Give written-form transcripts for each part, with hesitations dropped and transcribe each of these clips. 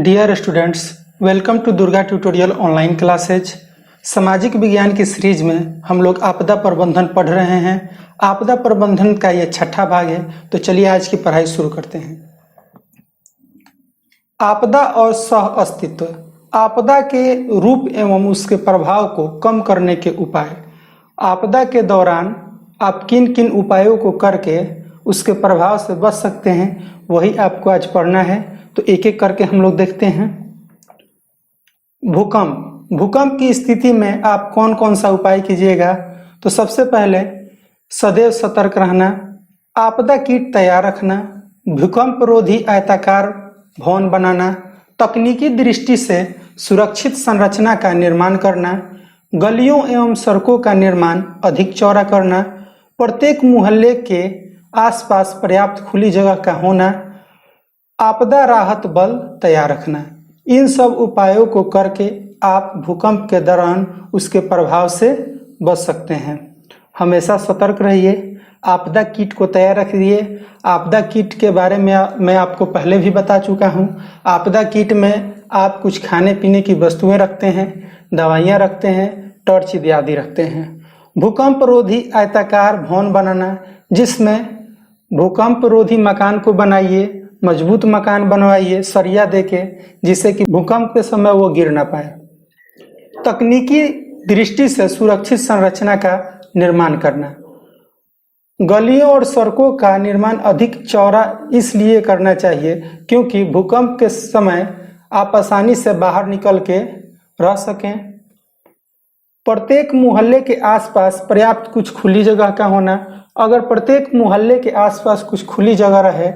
Dear students, welcome to Durga tutorial online classes. सामाजिक विज्ञान की सीरीज में हम लोग आपदा प्रबंधन पढ़ रहे हैं। आपदा प्रबंधन का ये छठा भाग है, तो चलिए आज की पढ़ाई शुरू करते हैं। आपदा और सह अस्तित्व। आपदा के रूप एवं उसके प्रभाव को कम करने के उपाय। आपदा के दौरान आप किन किन उपायों को करके उसके प्रभाव से बच सकते हैं, वही आपको आज पढ़ना है। तो एक एक करके हम लोग देखते हैं। भूकंप की स्थिति में आप कौन कौन सा उपाय कीजिएगा? तो सबसे पहले सदैव सतर्क रहना, आपदा किट तैयार रखना, भूकंप रोधी आयताकार भवन बनाना, तकनीकी दृष्टि से सुरक्षित संरचना का निर्माण करना, गलियों एवं सड़कों का निर्माण अधिक चौड़ा करना, प्रत्येक मोहल्ले के आसपास पर्याप्त खुली जगह का होना, आपदा राहत बल तैयार रखना। इन सब उपायों को करके आप भूकंप के दौरान उसके प्रभाव से बच सकते हैं। हमेशा सतर्क रहिए, आपदा किट को तैयार रखिए। आपदा किट के बारे में मैं आपको पहले भी बता चुका हूं। आपदा किट में आप कुछ खाने पीने की वस्तुएं रखते हैं, दवाइयां रखते हैं, टॉर्च इत्यादि रखते हैं। भूकंप रोधी आयताकार भवन बनाना, जिसमें भूकंप रोधी मकान को बनाइए, मजबूत मकान बनवाइए सरिया देके, जिससे कि भूकंप के समय वो गिर ना पाए। तकनीकी दृष्टि से सुरक्षित संरचना का निर्माण करना, गलियों और सड़कों का निर्माण अधिक चौड़ा इसलिए करना चाहिए क्योंकि भूकंप के समय आप आसानी से बाहर निकल के रह सकें। प्रत्येक मोहल्ले के आसपास पर्याप्त कुछ खुली जगह का होना। अगर प्रत्येक मोहल्ले के आसपास कुछ खुली जगह रहे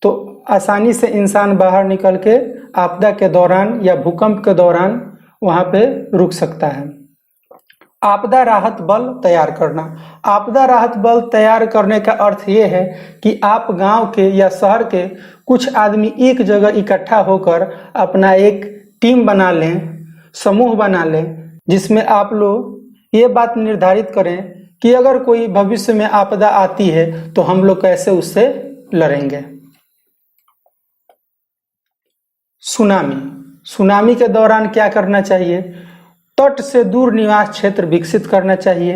तो आसानी से इंसान बाहर निकल के आपदा के दौरान या भूकंप के दौरान वहां पे रुक सकता है। आपदा राहत बल तैयार करना। आपदा राहत बल तैयार करने का अर्थ ये है कि आप गांव के या शहर के कुछ आदमी एक जगह इकट्ठा होकर अपना एक टीम बना लें, समूह बना लें, जिसमें आप लोग ये बात निर्धारित करें कि अगर कोई भविष्य में आपदा आती है तो हम लोग कैसे उससे लड़ेंगे। सुनामी के दौरान क्या करना चाहिए? तट से दूर निवास क्षेत्र विकसित करना चाहिए,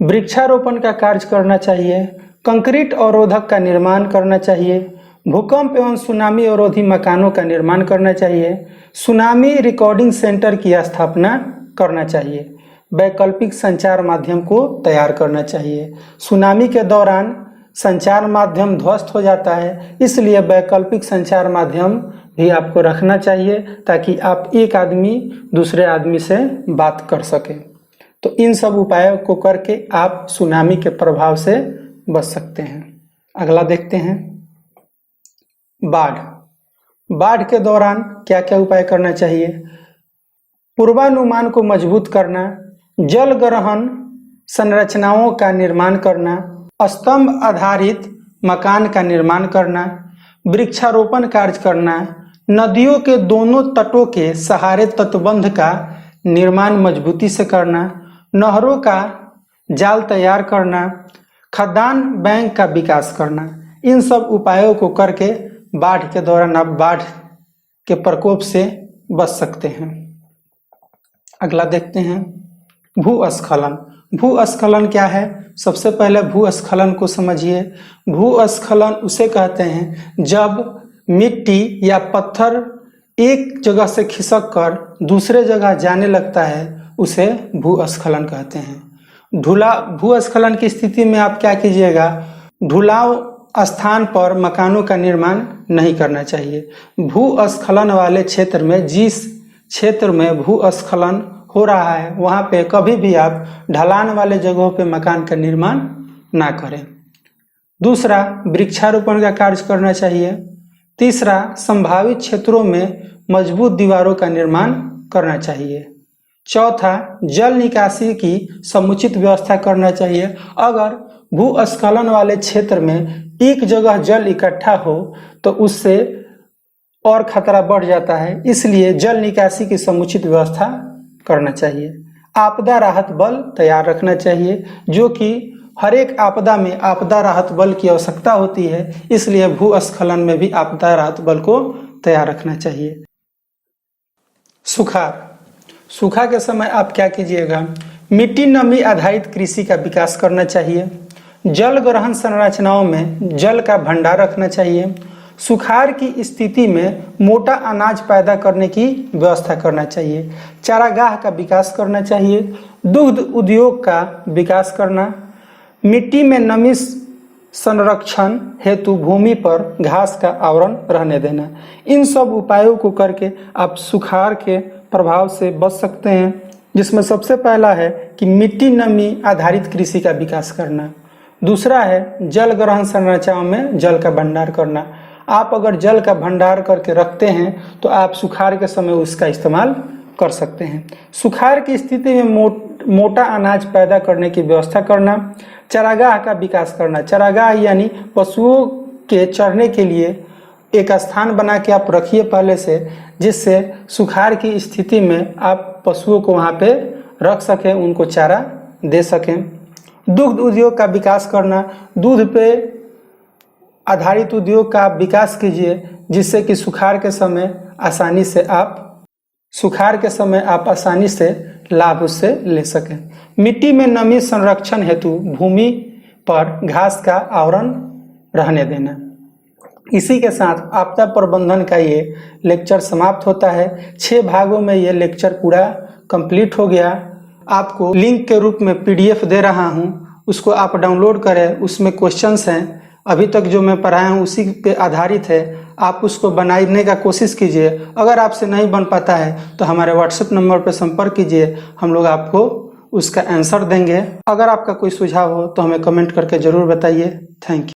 वृक्षारोपण का कार्य करना चाहिए, कंक्रीट अवरोधक का निर्माण करना चाहिए, भूकंप एवं सुनामी अवरोधी मकानों का निर्माण करना चाहिए, सुनामी रिकॉर्डिंग सेंटर की स्थापना करना चाहिए, वैकल्पिक संचार माध्यम को तैयार करना चाहिए। सुनामी के दौरान संचार माध्यम ध्वस्त हो जाता है, इसलिए वैकल्पिक संचार माध्यम भी आपको रखना चाहिए ताकि आप एक आदमी दूसरे आदमी से बात कर सके। तो इन सब उपायों को करके आप सुनामी के प्रभाव से बच सकते हैं। अगला देखते हैं, बाढ़ के दौरान क्या क्या उपाय करना चाहिए? पूर्वानुमान को मजबूत करना, जल ग्रहण संरचनाओं का निर्माण करना, स्तंभ आधारित मकान का निर्माण करना, वृक्षारोपण कार्य करना, नदियों के दोनों तटों के सहारे तटबंध का निर्माण मजबूती से करना, नहरों का जाल तैयार करना, खदान बैंक का विकास करना। इन सब उपायों को करके बाढ़ के दौरान आप बाढ़ के प्रकोप से बच सकते हैं। अगला देखते हैं, भूस्खलन। भूस्खलन क्या है? सबसे पहले भूस्खलन को समझिए। भूस्खलन उसे कहते हैं जब मिट्टी या पत्थर एक जगह से खिसक कर दूसरे जगह जाने लगता है, उसे भूस्खलन कहते हैं। भूस्खलन की स्थिति में आप क्या कीजिएगा? ढुलाव स्थान पर मकानों का निर्माण नहीं करना चाहिए। भूस्खलन वाले क्षेत्र में, जिस क्षेत्र में भूस्खलन हो रहा है, वहां पे कभी भी आप ढलान वाले जगहों पे मकान का निर्माण ना करें। दूसरा, वृक्षारोपण का कार्य करना चाहिए। तीसरा, संभावित क्षेत्रों में मजबूत दीवारों का निर्माण करना चाहिए। चौथा, जल निकासी की समुचित व्यवस्था करना चाहिए। अगर भूस्खलन वाले क्षेत्र में एक जगह जल इकट्ठा हो तो उससे और खतरा बढ़ जाता है, इसलिए जल निकासी की समुचित व्यवस्था करना चाहिए। आपदा राहत बल तैयार रखना चाहिए, जो कि हर एक आपदा में आपदा राहत बल की आवश्यकता होती है, इसलिए भूस्खलन में भी आपदा राहत बल को तैयार रखना चाहिए। सूखा के समय आप क्या कीजिएगा, मिट्टी नमी आधारित कृषि का विकास करना चाहिए। जल ग्रहण संरचनाओं में जल का भंडार रखना चाहिए। सुखाड़ की स्थिति में मोटा अनाज पैदा करने की व्यवस्था करना चाहिए। चारागाह का विकास करना चाहिए। दुग्ध उद्योग का विकास करना। मिट्टी में नमी संरक्षण हेतु भूमि पर घास का आवरण रहने देना। इन सब उपायों को करके आप सुखाड़ के प्रभाव से बच सकते हैं, जिसमें सबसे पहला है कि मिट्टी नमी आधारित कृषि का विकास करना। दूसरा है जल ग्रहण संरचनाओं में जल का भंडार करना। आप अगर जल का भंडार करके रखते हैं तो आप सुखाड़ के समय उसका इस्तेमाल कर सकते हैं। सुखाड़ की स्थिति में मोटा अनाज पैदा करने की व्यवस्था करना। चारागाह का विकास करना। चारागाह यानी पशुओं के चरने के लिए एक स्थान बना के आप रखिए पहले से, जिससे सुखाड़ की स्थिति में आप पशुओं को वहाँ पे रख सकें, उनको चारा दे सकें। दुग्ध उद्योग का विकास करना। दूध पे आधारित उद्योग का विकास कीजिए, जिससे कि सुखाड़ के समय आसानी से लाभ उससे ले सकें। मिट्टी में नमी संरक्षण हेतु भूमि पर घास का आवरण रहने देना। इसी के साथ आपदा प्रबंधन का ये लेक्चर समाप्त होता है। 6 भागों में ये लेक्चर पूरा कंप्लीट हो गया। आपको लिंक के रूप में PDF दे रहा हूँ, उसको आप डाउनलोड करें। उसमें क्वेश्चंस हैं, अभी तक जो मैं पढ़ाया हूँ उसी पे आधारित है। आप उसको बनाने का कोशिश कीजिए। अगर आपसे नहीं बन पाता है तो हमारे WhatsApp नंबर पर संपर्क कीजिए, हम लोग आपको उसका आंसर देंगे। अगर आपका कोई सुझाव हो तो हमें कमेंट करके ज़रूर बताइए। Thank you.